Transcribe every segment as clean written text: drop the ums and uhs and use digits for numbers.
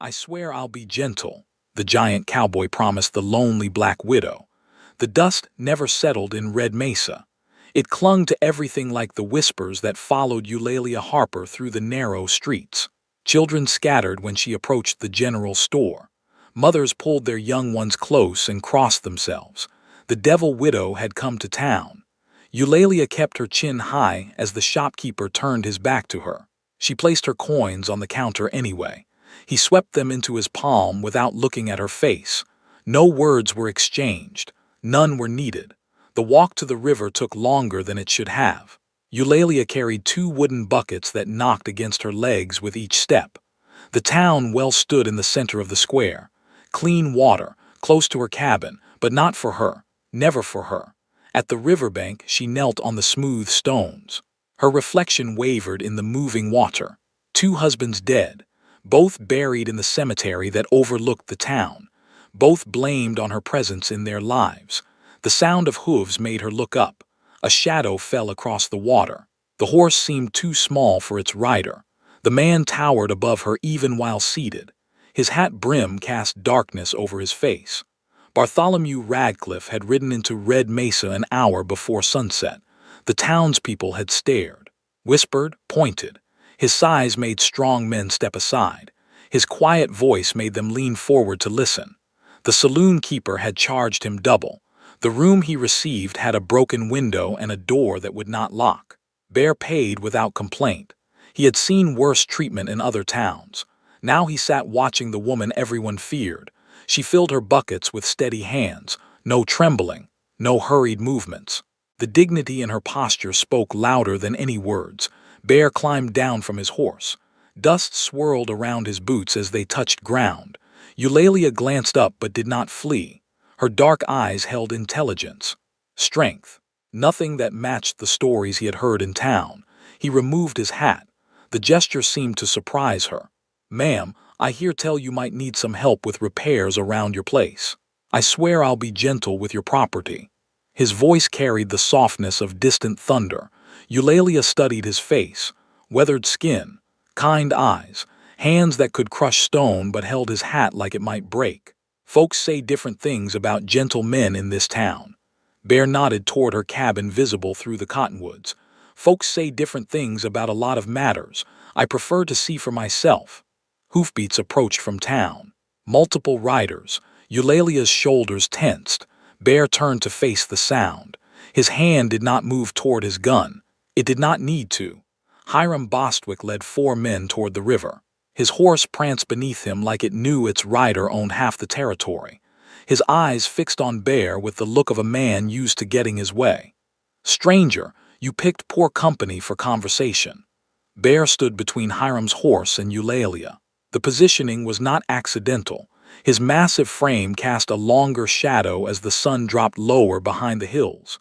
I swear I'll be gentle, the giant cowboy promised the lonely Black Widow. The dust never settled in Red Mesa. It clung to everything like the whispers that followed Eulalia Harper through the narrow streets. Children scattered when she approached the general store. Mothers pulled their young ones close and crossed themselves. The devil widow had come to town. Eulalia kept her chin high as the shopkeeper turned his back to her. She placed her coins on the counter anyway. He swept them into his palm without looking at her face. No words were exchanged. None were needed. The walk to the river took longer than it should have. Eulalia carried 2 wooden buckets that knocked against her legs with each step. The town well stood in the center of the square. Clean water, close to her cabin, but not for her, never for her. At the riverbank, she knelt on the smooth stones. Her reflection wavered in the moving water. 2 husbands dead, both buried in the cemetery that overlooked the town, both blamed on her presence in their lives. The sound of hooves made her look up. A shadow fell across the water. The horse seemed too small for its rider. The man towered above her even while seated. His hat brim cast darkness over his face. Bartholomew Radcliffe had ridden into Red Mesa an hour before sunset. The townspeople had stared, whispered, pointed. His size made strong men step aside. His quiet voice made them lean forward to listen. The saloon keeper had charged him double. The room he received had a broken window and a door that would not lock. Bear paid without complaint. He had seen worse treatment in other towns. Now he sat watching the woman everyone feared. She filled her buckets with steady hands, no trembling, no hurried movements. The dignity in her posture spoke louder than any words. Bear climbed down from his horse. Dust swirled around his boots as they touched ground. Eulalia glanced up but did not flee. Her dark eyes held intelligence, strength, nothing that matched the stories he had heard in town. He removed his hat. The gesture seemed to surprise her. "Ma'am, I hear tell you might need some help with repairs around your place. I swear I'll be gentle with your property." His voice carried the softness of distant thunder. Eulalia studied his face, weathered skin, kind eyes, hands that could crush stone but held his hat like it might break. "Folks say different things about gentle men in this town." Bear nodded toward her cabin visible through the cottonwoods. "Folks say different things about a lot of matters. I prefer to see for myself." Hoofbeats approached from town. Multiple riders. Eulalia's shoulders tensed. Bear turned to face the sound. His hand did not move toward his gun. It did not need to. Hiram Bostwick led 4 men toward the river. His horse pranced beneath him like it knew its rider owned half the territory. His eyes fixed on Bear with the look of a man used to getting his way. "Stranger, you picked poor company for conversation." Bear stood between Hiram's horse and Eulalia. The positioning was not accidental. His massive frame cast a longer shadow as the sun dropped lower behind the hills.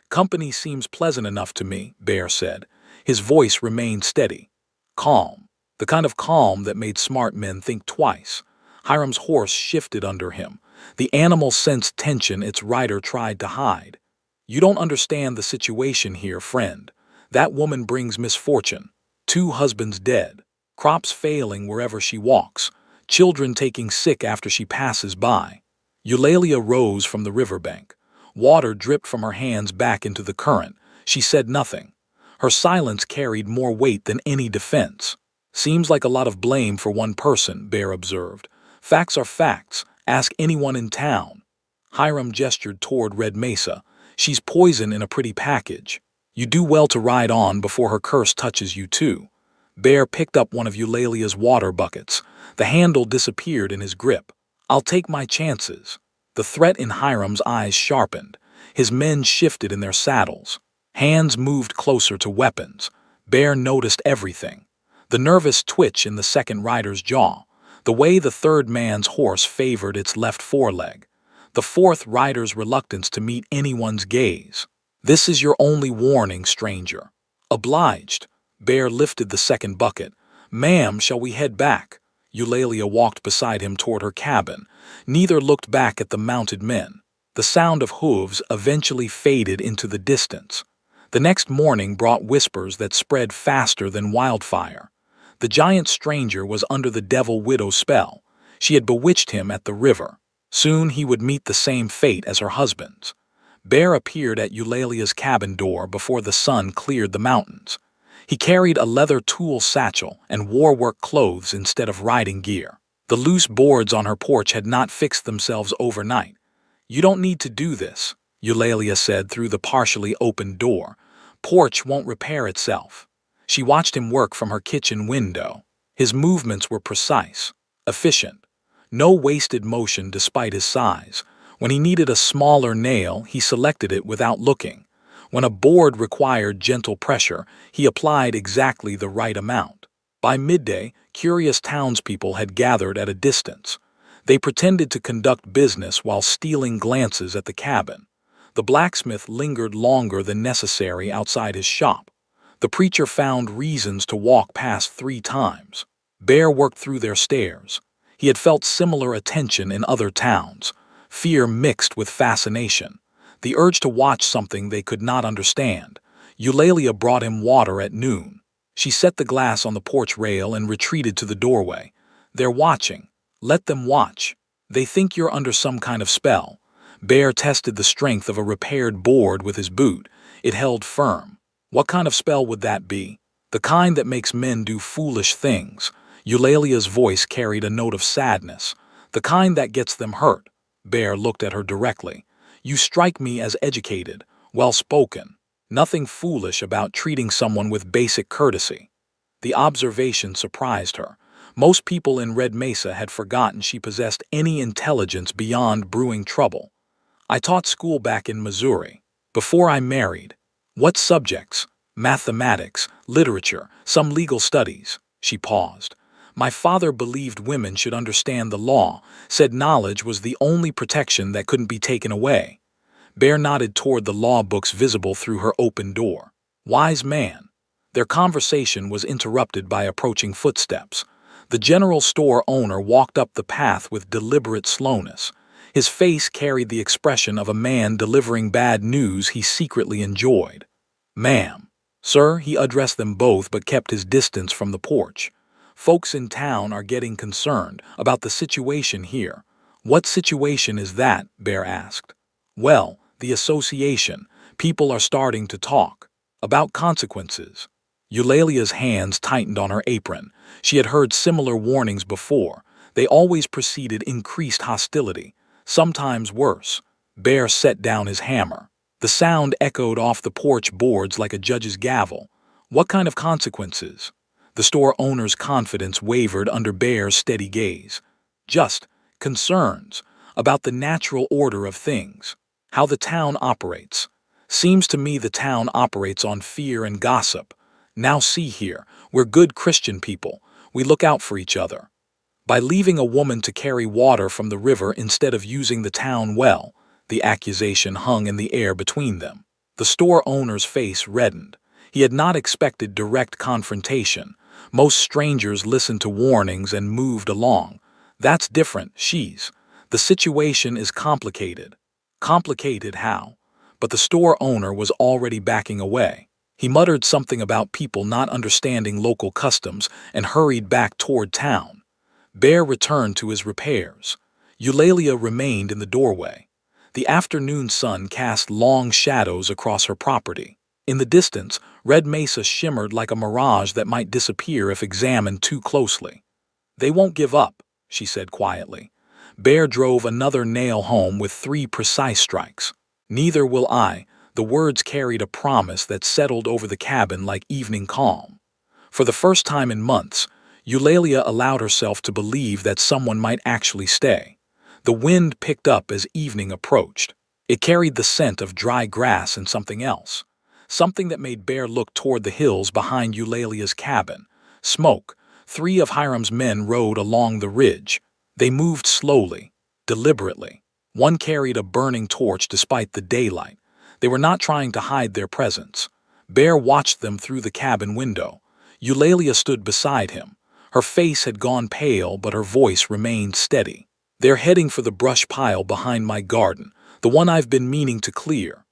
"Company seems pleasant enough to me," Bear said. His voice remained steady, calm, the kind of calm that made smart men think twice. Hiram's horse shifted under him. The animal sensed tension its rider tried to hide. "You don't understand the situation here, friend. That woman brings misfortune. 2 husbands dead, crops failing wherever she walks, children taking sick after she passes by." Eulalia rose from the riverbank. Water dripped from her hands back into the current. She said nothing. Her silence carried more weight than any defense. "Seems like a lot of blame for one person," Bear observed. "Facts are facts. Ask anyone in town." Hiram gestured toward Red Mesa. "She's poison in a pretty package. You do well to ride on before her curse touches you too." Bear picked up one of Eulalia's water buckets. The handle disappeared in his grip. "I'll take my chances." The threat in Hiram's eyes sharpened. His men shifted in their saddles. Hands moved closer to weapons. Bear noticed everything. The nervous twitch in the second rider's jaw. The way the third man's horse favored its left foreleg. The fourth rider's reluctance to meet anyone's gaze. "This is your only warning, stranger." "Obliged." Bear lifted the second bucket. "Ma'am, shall we head back?" Eulalia walked beside him toward her cabin. Neither looked back at the mounted men. The sound of hooves eventually faded into the distance. The next morning brought whispers that spread faster than wildfire. The giant stranger was under the devil widow's spell. She had bewitched him at the river. Soon he would meet the same fate as her husband's. Bear appeared at Eulalia's cabin door before the sun cleared the mountains. He carried a leather tool satchel and wore work clothes instead of riding gear. The loose boards on her porch had not fixed themselves overnight. "You don't need to do this," Eulalia said through the partially opened door. "Porch won't repair itself." She watched him work from her kitchen window. His movements were precise, efficient. No wasted motion despite his size. When he needed a smaller nail, he selected it without looking. When a board required gentle pressure, he applied exactly the right amount. By midday, curious townspeople had gathered at a distance. They pretended to conduct business while stealing glances at the cabin. The blacksmith lingered longer than necessary outside his shop. The preacher found reasons to walk past 3 times. Bear worked through their stares. He had felt similar attention in other towns, fear mixed with fascination, the urge to watch something they could not understand. Eulalia brought him water at noon. She set the glass on the porch rail and retreated to the doorway. "They're watching. Let them watch. They think you're under some kind of spell." Bear tested the strength of a repaired board with his boot. It held firm. What kind of spell would that be? The kind that makes men do foolish things. Eulalia's voice carried a note of sadness. The kind that gets them hurt. Bear looked at her directly. "You strike me as educated, well-spoken. Nothing foolish about treating someone with basic courtesy." The observation surprised her. Most people in Red Mesa had forgotten she possessed any intelligence beyond brewing trouble. "I taught school back in Missouri. Before I married." "What subjects?" "Mathematics, literature, some legal studies." She paused. "My father believed women should understand the law, said knowledge was the only protection that couldn't be taken away." Bear nodded toward the law books visible through her open door. "Wise man." Their conversation was interrupted by approaching footsteps. The general store owner walked up the path with deliberate slowness. His face carried the expression of a man delivering bad news he secretly enjoyed. "Ma'am." "Sir," he addressed them both but kept his distance from the porch. "Folks in town are getting concerned about the situation here." "What situation is that?" Bear asked. "Well, the association. People are starting to talk about consequences." Eulalia's hands tightened on her apron. She had heard similar warnings before. They always preceded increased hostility, sometimes worse. Bear set down his hammer. The sound echoed off the porch boards like a judge's gavel. "What kind of consequences?" The store owner's confidence wavered under Bear's steady gaze. "Just concerns about the natural order of things, how the town operates. Seems to me the town operates on fear and gossip. Now see here, we're good Christian people. We look out for each other. By leaving a woman to carry water from the river instead of using the town well," the accusation hung in the air between them. The store owner's face reddened. He had not expected direct confrontation. Most strangers listened to warnings and moved along. "That's different, the situation is complicated." "Complicated how?" But the store owner was already backing away. He muttered something about people not understanding local customs and hurried back toward town. Bear returned to his repairs. Eulalia remained in the doorway. The afternoon sun cast long shadows across her property. In the distance, Red Mesa shimmered like a mirage that might disappear if examined too closely. "They won't give up," she said quietly. Bear drove another nail home with 3 precise strikes. "Neither will I." The words carried a promise that settled over the cabin like evening calm. For the first time in months, Eulalia allowed herself to believe that someone might actually stay. The wind picked up as evening approached. It carried the scent of dry grass and something else. Something that made Bear look toward the hills behind Eulalia's cabin. Smoke. 3 of Hiram's men rode along the ridge. They moved slowly, deliberately. One carried a burning torch despite the daylight. They were not trying to hide their presence. Bear watched them through the cabin window. Eulalia stood beside him. Her face had gone pale, but her voice remained steady. "They're heading for the brush pile behind my garden, the one I've been meaning to clear."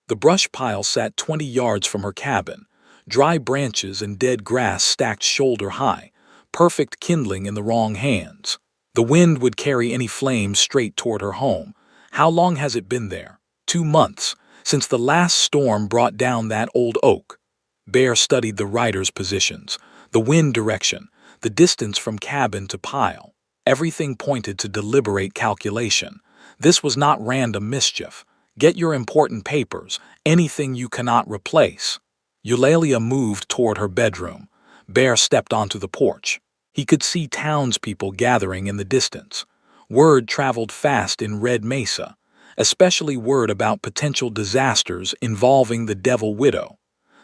The brush pile sat 20 yards from her cabin. Dry branches and dead grass stacked shoulder high, perfect kindling in the wrong hands. The wind would carry any flames straight toward her home. How long has it been there? 2 months, since the last storm brought down that old oak. Bear studied the rider's positions, the wind direction, the distance from cabin to pile. Everything pointed to deliberate calculation. This was not random mischief. Get your important papers, anything you cannot replace. Eulalia moved toward her bedroom. Bear stepped onto the porch. He could see townspeople gathering in the distance. Word traveled fast in Red Mesa, especially word about potential disasters involving the Devil Widow.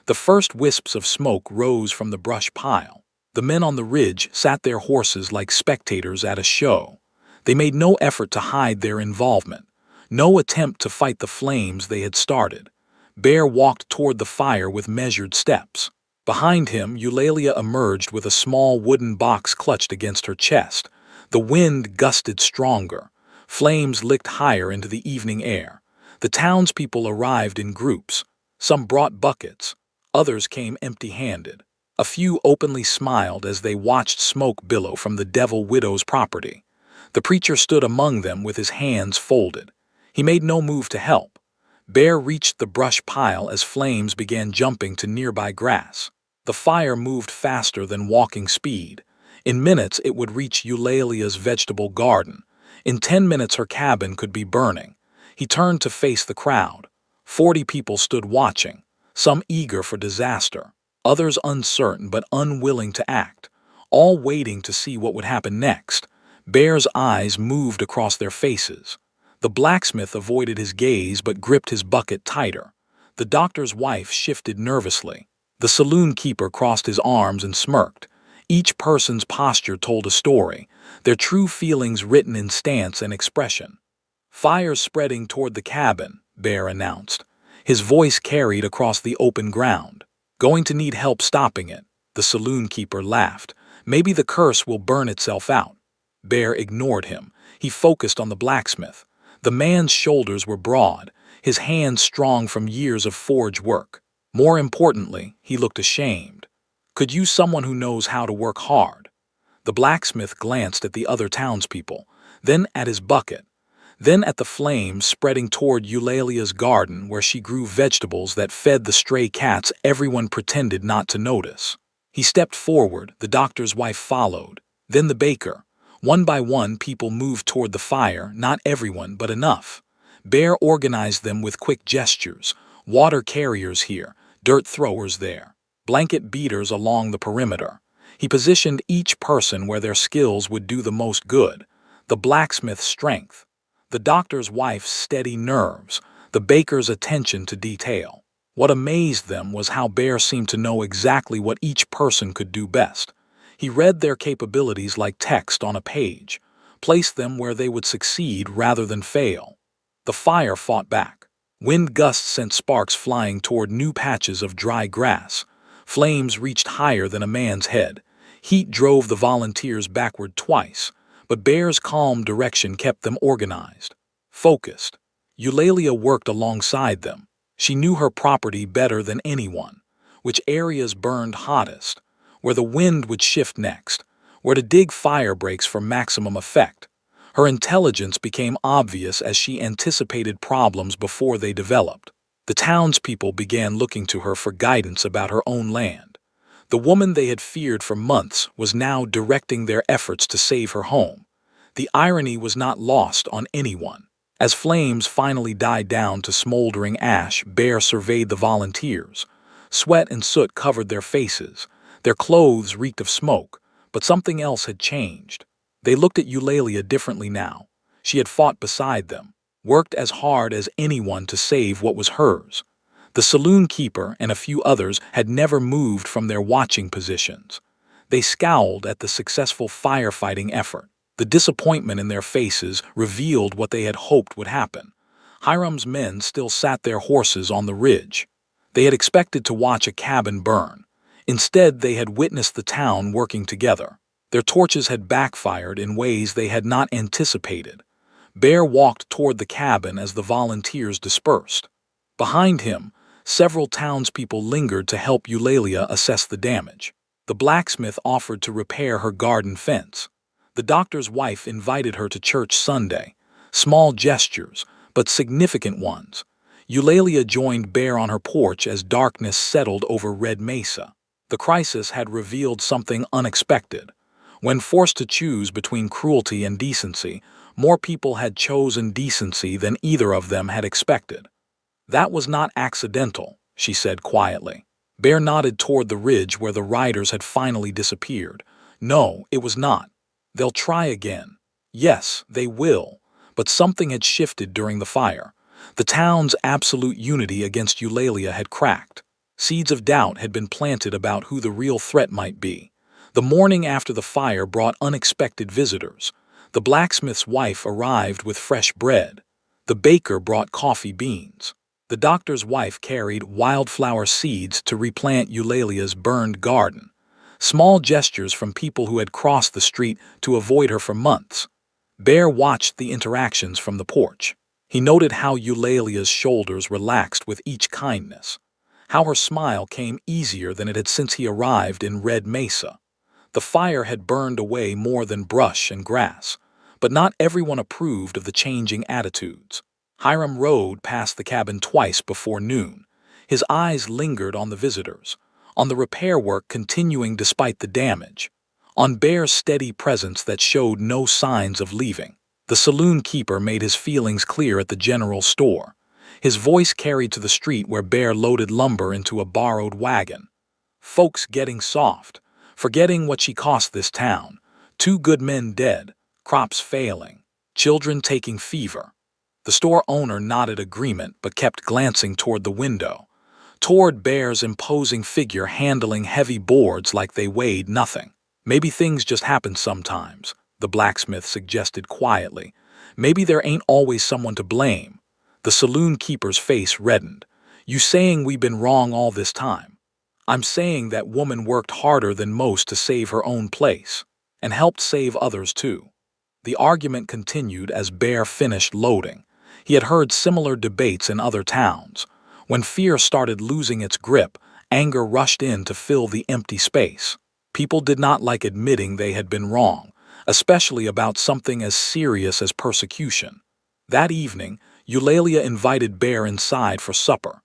The first wisps of smoke rose from the brush pile. The men on the ridge sat their horses like spectators at a show. They made no effort to hide their involvement, no attempt to fight the flames they had started. Bear walked toward the fire with measured steps. Behind him, Eulalia emerged with a small wooden box clutched against her chest. The wind gusted stronger. Flames licked higher into the evening air. The townspeople arrived in groups. Some brought buckets. Others came empty-handed. A few openly smiled as they watched smoke billow from the Devil Widow's property. The preacher stood among them with his hands folded. He made no move to help. Bear reached the brush pile as flames began jumping to nearby grass. The fire moved faster than walking speed. In minutes it would reach Eulalia's vegetable garden. In 10 minutes her cabin could be burning. He turned to face the crowd. 40 people stood watching, some eager for disaster, others uncertain but unwilling to act, all waiting to see what would happen next. Bear's eyes moved across their faces. The blacksmith avoided his gaze but gripped his bucket tighter. The doctor's wife shifted nervously. The saloon keeper crossed his arms and smirked. Each person's posture told a story, their true feelings written in stance and expression. "Fire's spreading toward the cabin," Bear announced. His voice carried across the open ground. "Going to need help stopping it." The saloon keeper laughed. "Maybe the curse will burn itself out." Bear ignored him. He focused on the blacksmith. The man's shoulders were broad, his hands strong from years of forge work. More importantly, he looked ashamed. "Could use someone who knows how to work hard." The blacksmith glanced at the other townspeople, then at his bucket, then at the flames spreading toward Eulalia's garden where she grew vegetables that fed the stray cats everyone pretended not to notice. He stepped forward, the doctor's wife followed, then the baker. One by one, people moved toward the fire, not everyone, but enough. Bear organized them with quick gestures. Water carriers here, dirt throwers there, blanket beaters along the perimeter. He positioned each person where their skills would do the most good. The blacksmith's strength, the doctor's wife's steady nerves, the baker's attention to detail. What amazed them was how Bear seemed to know exactly what each person could do best. He read their capabilities like text on a page, placed them where they would succeed rather than fail. The fire fought back. Wind gusts sent sparks flying toward new patches of dry grass. Flames reached higher than a man's head. Heat drove the volunteers backward twice, but Bear's calm direction kept them organized, focused. Eulalia worked alongside them. She knew her property better than anyone, which areas burned hottest, where the wind would shift next, where to dig fire breaks for maximum effect. Her intelligence became obvious as she anticipated problems before they developed. The townspeople began looking to her for guidance about her own land. The woman they had feared for months was now directing their efforts to save her home. The irony was not lost on anyone. As flames finally died down to smoldering ash, Bear surveyed the volunteers. Sweat and soot covered their faces. Their clothes reeked of smoke, but something else had changed. They looked at Eulalia differently now. She had fought beside them, worked as hard as anyone to save what was hers. The saloon keeper and a few others had never moved from their watching positions. They scowled at the successful firefighting effort. The disappointment in their faces revealed what they had hoped would happen. Hiram's men still sat their horses on the ridge. They had expected to watch a cabin burn. Instead, they had witnessed the town working together. Their torches had backfired in ways they had not anticipated. Bear walked toward the cabin as the volunteers dispersed. Behind him, several townspeople lingered to help Eulalia assess the damage. The blacksmith offered to repair her garden fence. The doctor's wife invited her to church Sunday. Small gestures, but significant ones. Eulalia joined Bear on her porch as darkness settled over Red Mesa. The crisis had revealed something unexpected. When forced to choose between cruelty and decency, more people had chosen decency than either of them had expected. "That was not accidental," she said quietly. Bear nodded toward the ridge where the riders had finally disappeared. "No, it was not. They'll try again." "Yes, they will." But something had shifted during the fire. The town's absolute unity against Eulalia had cracked. Seeds of doubt had been planted about who the real threat might be. The morning after the fire brought unexpected visitors. The blacksmith's wife arrived with fresh bread. The baker brought coffee beans. The doctor's wife carried wildflower seeds to replant Eulalia's burned garden. Small gestures from people who had crossed the street to avoid her for months. Bear watched the interactions from the porch. He noted how Eulalia's shoulders relaxed with each kindness, how her smile came easier than it had since he arrived in Red Mesa. The fire had burned away more than brush and grass, but not everyone approved of the changing attitudes. Hiram rode past the cabin twice before noon. His eyes lingered on the visitors, on the repair work continuing despite the damage, on Bear's steady presence that showed no signs of leaving. The saloon keeper made his feelings clear at the general store. His voice carried to the street where Bear loaded lumber into a borrowed wagon. "Folks getting soft, forgetting what she cost this town. 2 good men dead, crops failing, children taking fever." The store owner nodded agreement but kept glancing toward the window, toward Bear's imposing figure handling heavy boards like they weighed nothing. "Maybe things just happen sometimes," the blacksmith suggested quietly. "Maybe there ain't always someone to blame." The saloon keeper's face reddened. "You saying we've been wrong all this time?" "I'm saying that woman worked harder than most to save her own place, and helped save others too." The argument continued as Bear finished loading. He had heard similar debates in other towns. When fear started losing its grip, anger rushed in to fill the empty space. People did not like admitting they had been wrong, especially about something as serious as persecution. That evening, Eulalia invited Bear inside for supper.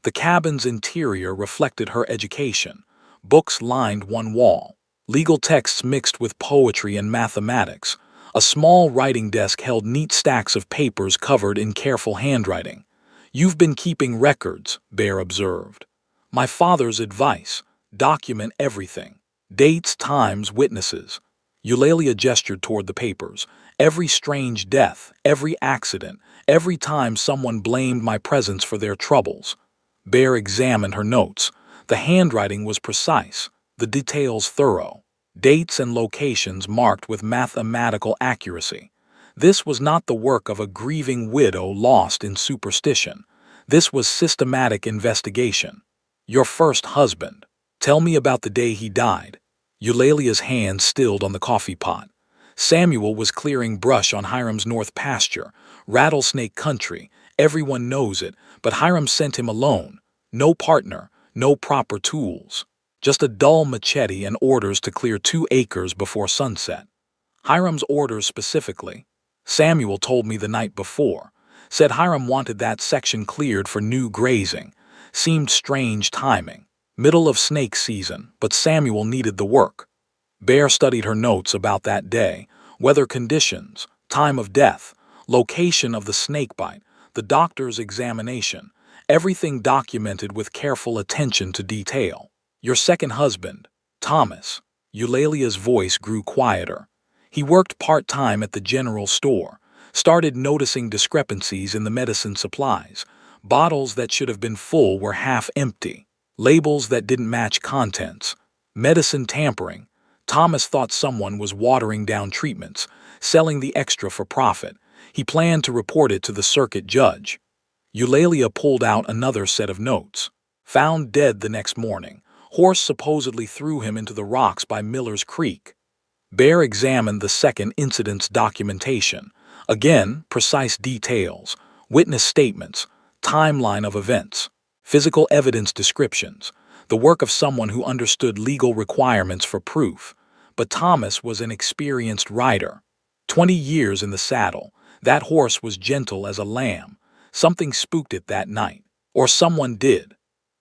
The cabin's interior reflected her education. Books lined one wall, legal texts mixed with poetry and mathematics. A small writing desk held neat stacks of papers covered in careful handwriting. "You've been keeping records," Bear observed. "My father's advice: document everything. Dates, times, witnesses." Eulalia gestured toward the papers. "Every strange death, every accident, every time someone blamed my presence for their troubles." Bear examined her notes. The handwriting was precise, the details thorough. Dates and locations marked with mathematical accuracy. This was not the work of a grieving widow lost in superstition. This was systematic investigation. "Your first husband. Tell me about the day he died." Eulalia's hand stilled on the coffee pot. "Samuel was clearing brush on Hiram's north pasture, rattlesnake country. Everyone knows it, but Hiram sent him alone. No partner, no proper tools. Just a dull machete and orders to clear 2 acres before sunset." "Hiram's orders specifically?" "Samuel told me the night before. Said Hiram wanted that section cleared for new grazing. Seemed strange timing. Middle of snake season, but Samuel needed the work." Bear studied her notes about that day: weather conditions, time of death, location of the snakebite, the doctor's examination, everything documented with careful attention to detail. "Your second husband, Thomas." Eulalia's voice grew quieter. "He worked part-time at the general store, started noticing discrepancies in the medicine supplies. Bottles that should have been full were half empty. Labels that didn't match contents. Medicine tampering. Thomas thought someone was watering down treatments, selling the extra for profit. He planned to report it to the circuit judge." Eulalia pulled out another set of notes. "Found dead the next morning. Horse supposedly threw him into the rocks by Miller's Creek." Bear examined the second incident's documentation. Again, precise details, witness statements, timeline of events, physical evidence descriptions, the work of someone who understood legal requirements for proof. But Thomas was an experienced rider. 20 years in the saddle, that horse was gentle as a lamb. Something spooked it that night. Or someone did.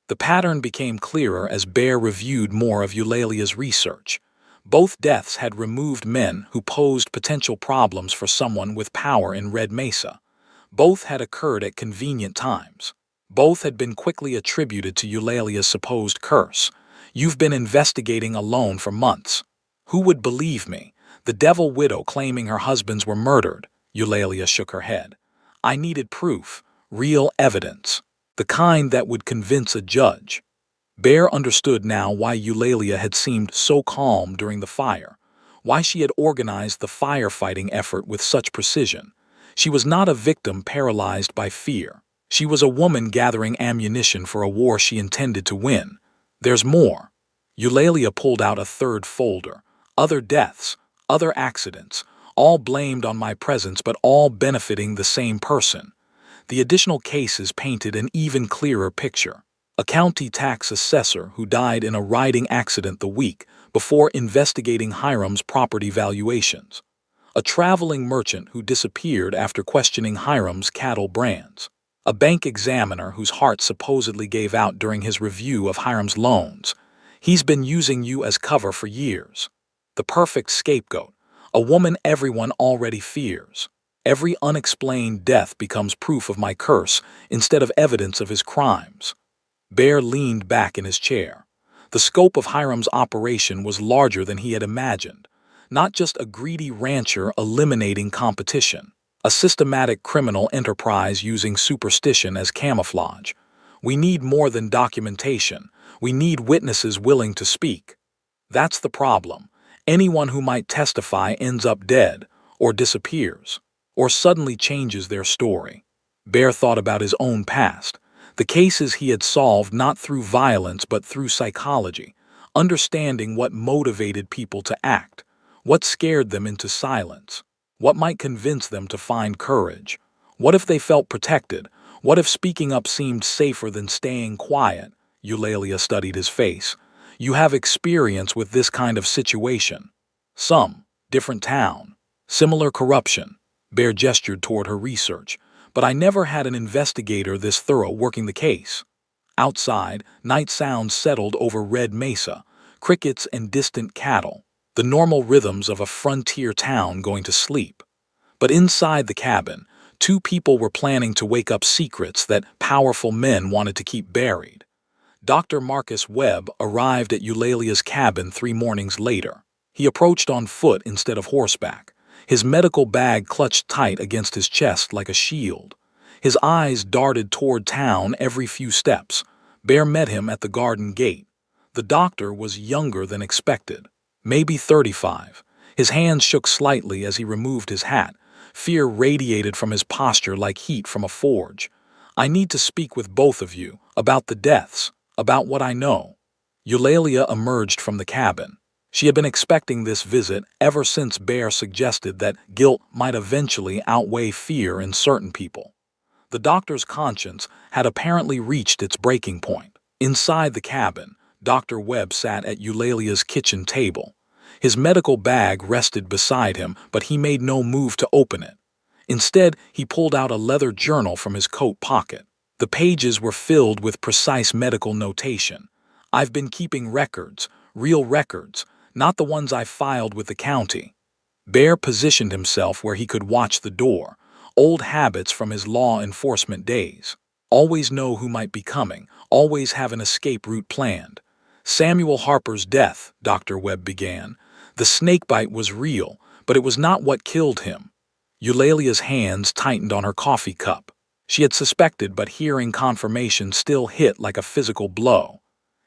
The pattern became clearer as Bear reviewed more of Eulalia's research. Both deaths had removed men who posed potential problems for someone with power in Red Mesa. Both had occurred at convenient times. Both had been quickly attributed to Eulalia's supposed curse. You've been investigating alone for months. Who would believe me? The devil widow claiming her husbands were murdered. Eulalia shook her head. I needed proof, real evidence, the kind that would convince a judge. Bear understood now why Eulalia had seemed so calm during the fire, why she had organized the firefighting effort with such precision. She was not a victim paralyzed by fear. She was a woman gathering ammunition for a war she intended to win. There's more. Eulalia pulled out a third folder. Other deaths, other accidents, all blamed on my presence but all benefiting the same person. The additional cases painted an even clearer picture. A county tax assessor who died in a riding accident the week before investigating Hiram's property valuations. A traveling merchant who disappeared after questioning Hiram's cattle brands. A bank examiner whose heart supposedly gave out during his review of Hiram's loans. He's been using you as cover for years. The perfect scapegoat. A woman everyone already fears. Every unexplained death becomes proof of my curse instead of evidence of his crimes. Bear leaned back in his chair. The scope of Hiram's operation was larger than he had imagined. Not just a greedy rancher eliminating competition. A systematic criminal enterprise using superstition as camouflage. We need more than documentation. We need witnesses willing to speak. That's the problem. Anyone who might testify ends up dead, or disappears, or suddenly changes their story. Bear thought about his own past. The cases he had solved not through violence but through psychology, understanding what motivated people to act, what scared them into silence, what might convince them to find courage. What if they felt protected? What if speaking up seemed safer than staying quiet? Eulalia studied his face. You have experience with this kind of situation. Some, different town, similar corruption. Bear gestured toward her research. But I never had an investigator this thorough working the case. Outside, night sounds settled over Red Mesa, crickets and distant cattle, the normal rhythms of a frontier town going to sleep. But inside the cabin, two people were planning to wake up secrets that powerful men wanted to keep buried. Dr. Marcus Webb arrived at Eulalia's cabin 3 mornings later. He approached on foot instead of horseback. His medical bag clutched tight against his chest like a shield. His eyes darted toward town every few steps. Bear met him at the garden gate. The doctor was younger than expected, maybe 35. His hands shook slightly as he removed his hat. Fear radiated from his posture like heat from a forge. I need to speak with both of you about the deaths, about what I know. Eulalia emerged from the cabin. She had been expecting this visit ever since Bear suggested that guilt might eventually outweigh fear in certain people. The doctor's conscience had apparently reached its breaking point. Inside the cabin, Dr. Webb sat at Eulalia's kitchen table. His medical bag rested beside him, but he made no move to open it. Instead, he pulled out a leather journal from his coat pocket. The pages were filled with precise medical notation. I've been keeping records, real records, not the ones I filed with the county. Bear positioned himself where he could watch the door, old habits from his law enforcement days. Always know who might be coming, always have an escape route planned. Samuel Harper's death, Dr. Webb began. The snakebite was real, but it was not what killed him. Eulalia's hands tightened on her coffee cup. She had suspected, but hearing confirmation still hit like a physical blow.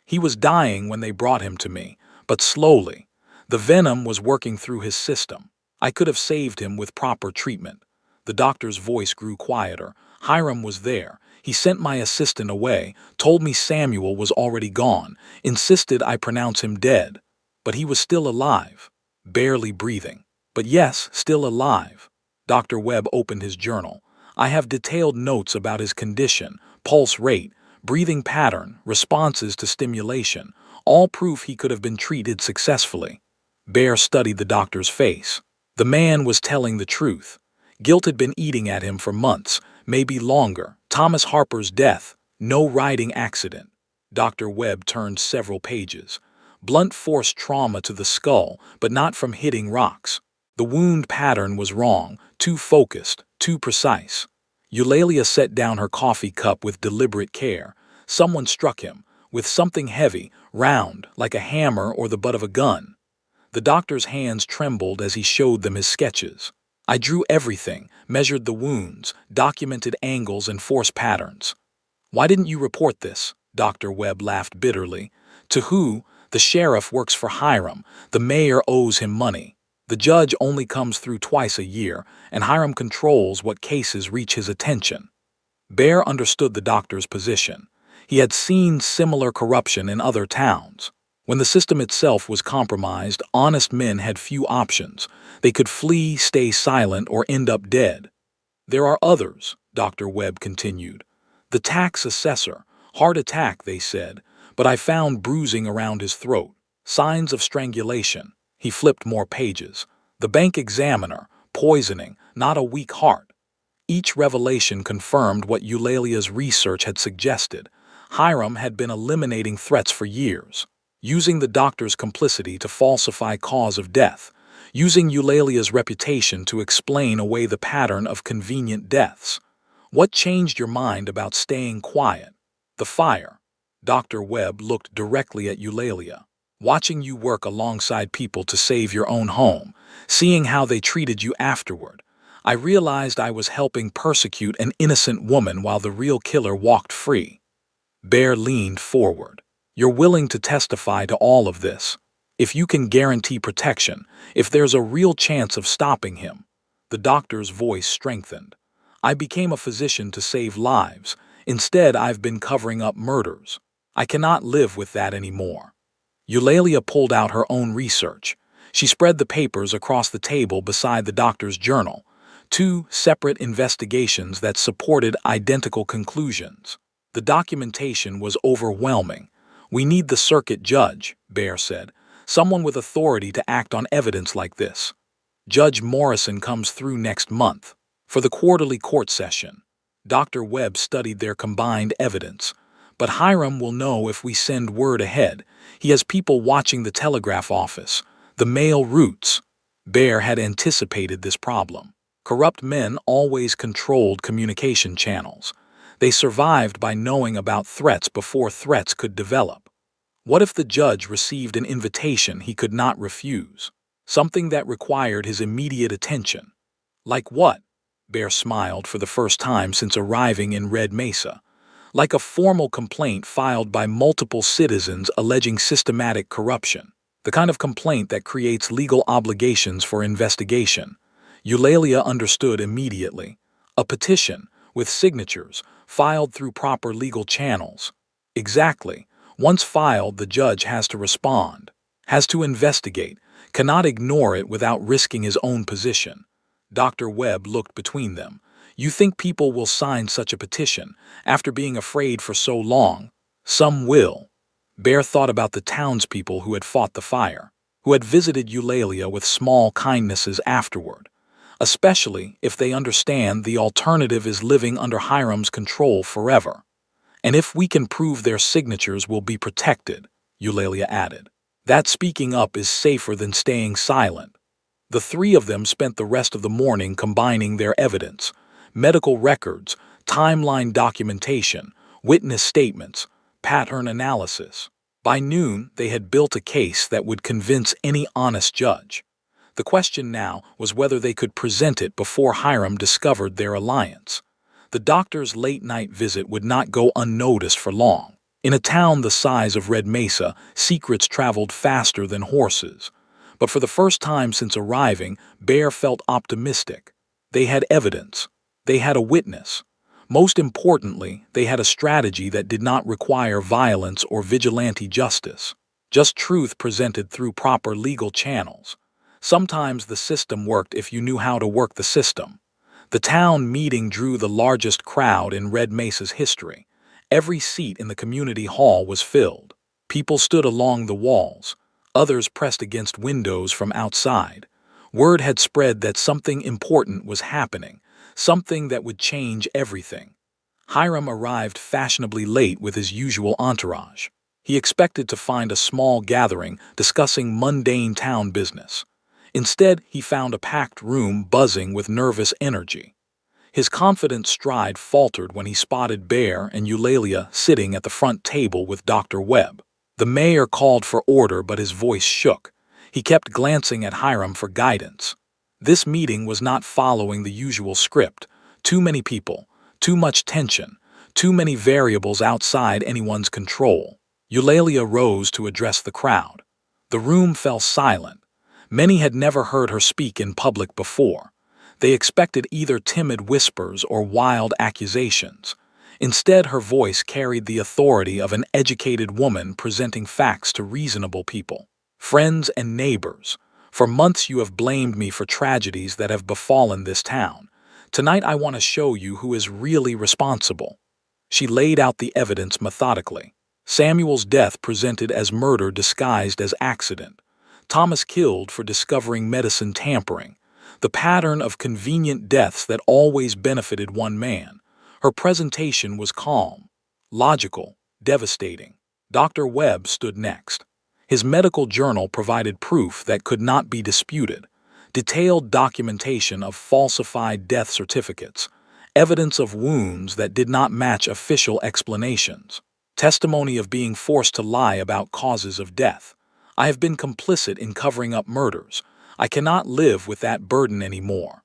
He was dying when they brought him to me, but slowly. The venom was working through his system. I could have saved him with proper treatment. The doctor's voice grew quieter. Hiram was there. He sent my assistant away, told me Samuel was already gone, insisted I pronounce him dead. But he was still alive, barely breathing. But yes, still alive. Dr. Webb opened his journal. I have detailed notes about his condition, pulse rate, breathing pattern, responses to stimulation, all proof he could have been treated successfully. Bear studied the doctor's face. The man was telling the truth. Guilt had been eating at him for months, maybe longer. Thomas Harper's death, no riding accident. Dr. Webb turned several pages. Blunt force trauma to the skull, but not from hitting rocks. The wound pattern was wrong, too focused, too precise. Eulalia set down her coffee cup with deliberate care. Someone struck him, with something heavy, round, like a hammer or the butt of a gun. The doctor's hands trembled as he showed them his sketches. I drew everything, measured the wounds, documented angles and force patterns. Why didn't you report this? Dr. Webb laughed bitterly. To who? The sheriff works for Hiram. The mayor owes him money. The judge only comes through twice a year, and Hiram controls what cases reach his attention. Bear understood the doctor's position. He had seen similar corruption in other towns. When the system itself was compromised, honest men had few options. They could flee, stay silent, or end up dead. There are others, Dr. Webb continued. The tax assessor. Heart attack, they said, but I found bruising around his throat. Signs of strangulation. He flipped more pages. The bank examiner. Poisoning, not a weak heart. Each revelation confirmed what Eulalia's research had suggested. Hiram had been eliminating threats for years, using the doctor's complicity to falsify cause of death, using Eulalia's reputation to explain away the pattern of convenient deaths. What changed your mind about staying quiet? The fire. Dr. Webb looked directly at Eulalia. Watching you work alongside people to save your own home, seeing how they treated you afterward, I realized I was helping persecute an innocent woman while the real killer walked free. Bear leaned forward. You're willing to testify to all of this. If you can guarantee protection, if there's a real chance of stopping him. The doctor's voice strengthened. I became a physician to save lives. Instead, I've been covering up murders. I cannot live with that anymore. Eulalia pulled out her own research. She spread the papers across the table beside the doctor's journal. 2 separate investigations that supported identical conclusions. The documentation was overwhelming. We need the circuit judge, Bear said. Someone with authority to act on evidence like this. Judge Morrison comes through next month for the quarterly court session. Dr. Webb studied their combined evidence. But Hiram will know if we send word ahead. He has people watching the telegraph office, the mail routes. Bear had anticipated this problem. Corrupt men always controlled communication channels. They survived by knowing about threats before threats could develop. What if the judge received an invitation he could not refuse? Something that required his immediate attention. Like what? Bear smiled for the first time since arriving in Red Mesa. Like a formal complaint filed by multiple citizens alleging systematic corruption. The kind of complaint that creates legal obligations for investigation. Eulalia understood immediately. A petition, with signatures, filed through proper legal channels. Exactly. Once filed, the judge has to respond, has to investigate, cannot ignore it without risking his own position. Dr. Webb looked between them. You think people will sign such a petition after being afraid for so long? Some will. Bear thought about the townspeople who had fought the fire, who had visited Eulalia with small kindnesses afterward. Especially if they understand the alternative is living under Hiram's control forever. And if we can prove their signatures will be protected, Eulalia added. That speaking up is safer than staying silent. The 3 of them spent the rest of the morning combining their evidence, medical records, timeline documentation, witness statements, pattern analysis. By noon, they had built a case that would convince any honest judge. The question now was whether they could present it before Hiram discovered their alliance. The doctor's late-night visit would not go unnoticed for long. In a town the size of Red Mesa, secrets traveled faster than horses. But for the first time since arriving, Bear felt optimistic. They had evidence. They had a witness. Most importantly, they had a strategy that did not require violence or vigilante justice. Just truth presented through proper legal channels. Sometimes the system worked if you knew how to work the system. The town meeting drew the largest crowd in Red Mesa's history. Every seat in the community hall was filled. People stood along the walls. Others pressed against windows from outside. Word had spread that something important was happening, something that would change everything. Hiram arrived fashionably late with his usual entourage. He expected to find a small gathering discussing mundane town business. Instead, he found a packed room buzzing with nervous energy. His confident stride faltered when he spotted Bear and Eulalia sitting at the front table with Dr. Webb. The mayor called for order, but his voice shook. He kept glancing at Hiram for guidance. This meeting was not following the usual script. Too many people, too much tension, too many variables outside anyone's control. Eulalia rose to address the crowd. The room fell silent. Many had never heard her speak in public before. They expected either timid whispers or wild accusations. Instead, her voice carried the authority of an educated woman presenting facts to reasonable people. Friends and neighbors, for months you have blamed me for tragedies that have befallen this town. Tonight I want to show you who is really responsible. She laid out the evidence methodically. Samuel's death presented as murder disguised as accident. Thomas killed for discovering medicine tampering. The pattern of convenient deaths that always benefited one man. Her presentation was calm, logical, devastating. Dr. Webb stood next. His medical journal provided proof that could not be disputed. Detailed documentation of falsified death certificates. Evidence of wounds that did not match official explanations. Testimony of being forced to lie about causes of death. I have been complicit in covering up murders. I cannot live with that burden anymore.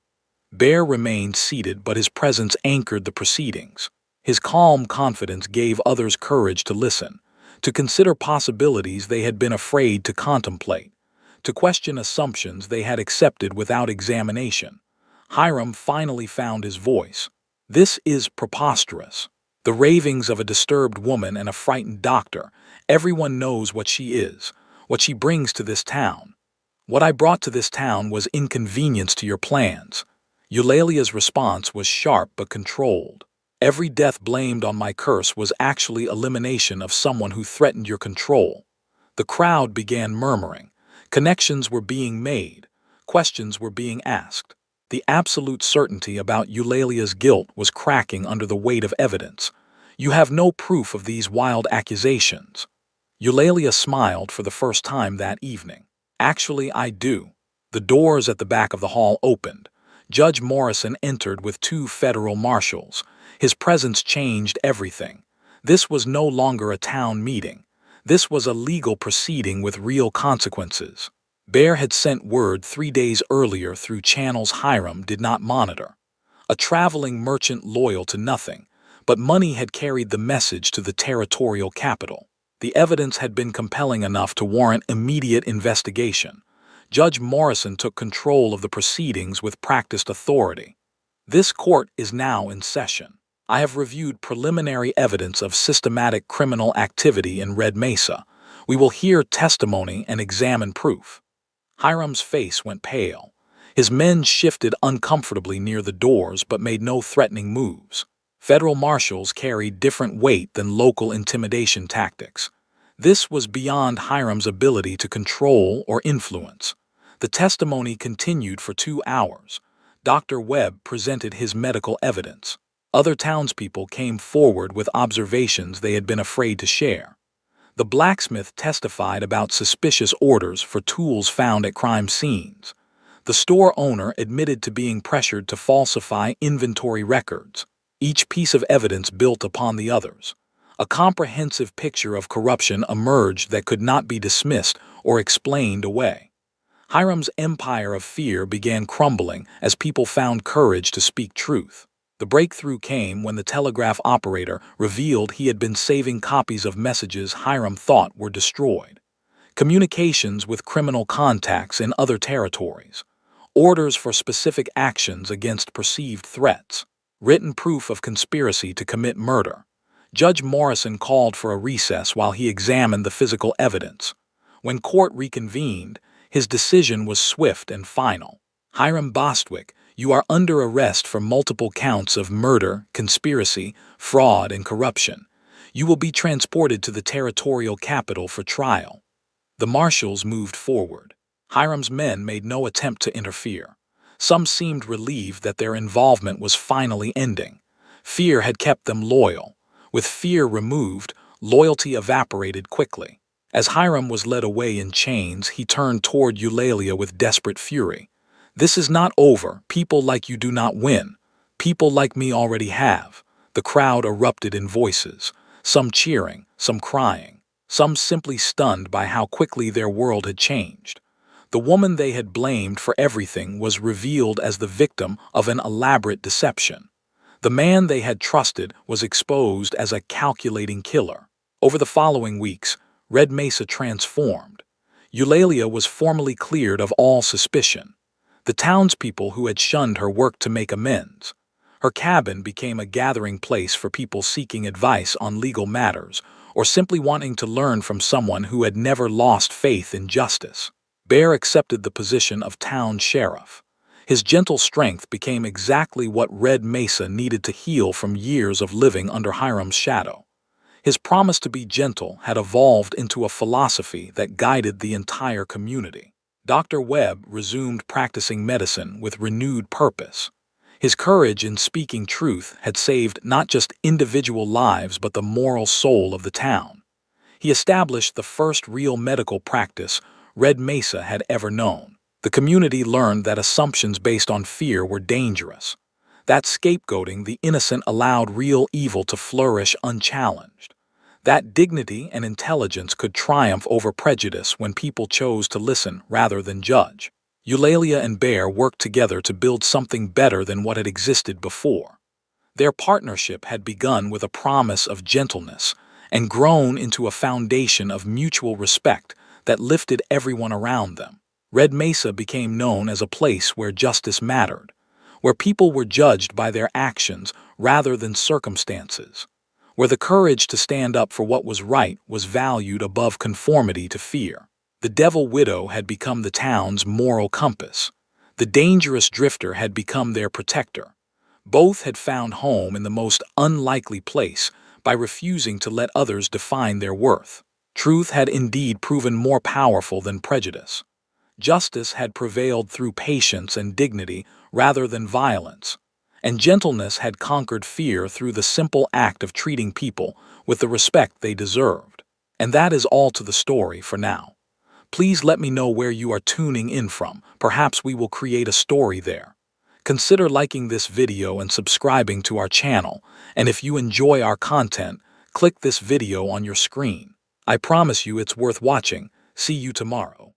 Bear remained seated, but his presence anchored the proceedings. His calm confidence gave others courage to listen, to consider possibilities they had been afraid to contemplate, to question assumptions they had accepted without examination. Hiram finally found his voice. This is preposterous. The ravings of a disturbed woman and a frightened doctor. Everyone knows what she is, what she brings to this town. What I brought to this town was inconvenience to your plans. Eulalia's response was sharp but controlled. Every death blamed on my curse was actually elimination of someone who threatened your control. The crowd began murmuring. Connections were being made. Questions were being asked. The absolute certainty about Eulalia's guilt was cracking under the weight of evidence. You have no proof of these wild accusations. Eulalia smiled for the first time that evening. Actually, I do. The doors at the back of the hall opened. Judge Morrison entered with 2 federal marshals. His presence changed everything. This was no longer a town meeting. This was a legal proceeding with real consequences. Bear had sent word 3 days earlier through channels Hiram did not monitor. A traveling merchant loyal to nothing, but money had carried the message to the territorial capital. The evidence had been compelling enough to warrant immediate investigation. Judge Morrison took control of the proceedings with practiced authority. This court is now in session. I have reviewed preliminary evidence of systematic criminal activity in Red Mesa. We will hear testimony and examine proof. Hiram's face went pale. His men shifted uncomfortably near the doors but made no threatening moves. Federal marshals carried different weight than local intimidation tactics. This was beyond Hiram's ability to control or influence. The testimony continued for 2 hours. Dr. Webb presented his medical evidence. Other townspeople came forward with observations they had been afraid to share. The blacksmith testified about suspicious orders for tools found at crime scenes. The store owner admitted to being pressured to falsify inventory records. Each piece of evidence built upon the others. A comprehensive picture of corruption emerged that could not be dismissed or explained away. Hiram's empire of fear began crumbling as people found courage to speak truth. The breakthrough came when the telegraph operator revealed he had been saving copies of messages Hiram thought were destroyed. Communications with criminal contacts in other territories. Orders for specific actions against perceived threats. Written proof of conspiracy to commit murder. Judge Morrison called for a recess while he examined the physical evidence. When court reconvened, his decision was swift and final. Hiram Bostwick, you are under arrest for multiple counts of murder, conspiracy, fraud, and corruption. You will be transported to the territorial capital for trial. The marshals moved forward. Hiram's men made no attempt to interfere. Some seemed relieved that their involvement was finally ending. Fear had kept them loyal. With fear removed, loyalty evaporated quickly. As Hiram was led away in chains, he turned toward Eulalia with desperate fury. "This is not over. People like you do not win. People like me already have." The crowd erupted in voices, some cheering, some crying, some simply stunned by how quickly their world had changed. The woman they had blamed for everything was revealed as the victim of an elaborate deception. The man they had trusted was exposed as a calculating killer. Over the following weeks, Red Mesa transformed. Eulalia was formally cleared of all suspicion. The townspeople who had shunned her worked to make amends. Her cabin became a gathering place for people seeking advice on legal matters or simply wanting to learn from someone who had never lost faith in justice. Bear accepted the position of town sheriff. His gentle strength became exactly what Red Mesa needed to heal from years of living under Hiram's shadow. His promise to be gentle had evolved into a philosophy that guided the entire community. Dr. Webb resumed practicing medicine with renewed purpose. His courage in speaking truth had saved not just individual lives but the moral soul of the town. He established the first real medical practice Red Mesa had ever known. The community learned that assumptions based on fear were dangerous. That scapegoating the innocent allowed real evil to flourish unchallenged. That dignity and intelligence could triumph over prejudice when people chose to listen rather than judge. Eulalia and Bear worked together to build something better than what had existed before. Their partnership had begun with a promise of gentleness and grown into a foundation of mutual respect that lifted everyone around them. Red Mesa became known as a place where justice mattered, where people were judged by their actions rather than circumstances, where the courage to stand up for what was right was valued above conformity to fear. The Devil Widow had become the town's moral compass. The dangerous drifter had become their protector. Both had found home in the most unlikely place by refusing to let others define their worth. Truth had indeed proven more powerful than prejudice. Justice had prevailed through patience and dignity rather than violence, and gentleness had conquered fear through the simple act of treating people with the respect they deserved. And that is all to the story for now. Please let me know where you are tuning in from. Perhaps we will create a story there. Consider liking this video and subscribing to our channel, and if you enjoy our content, click this video on your screen. I promise you it's worth watching. See you tomorrow.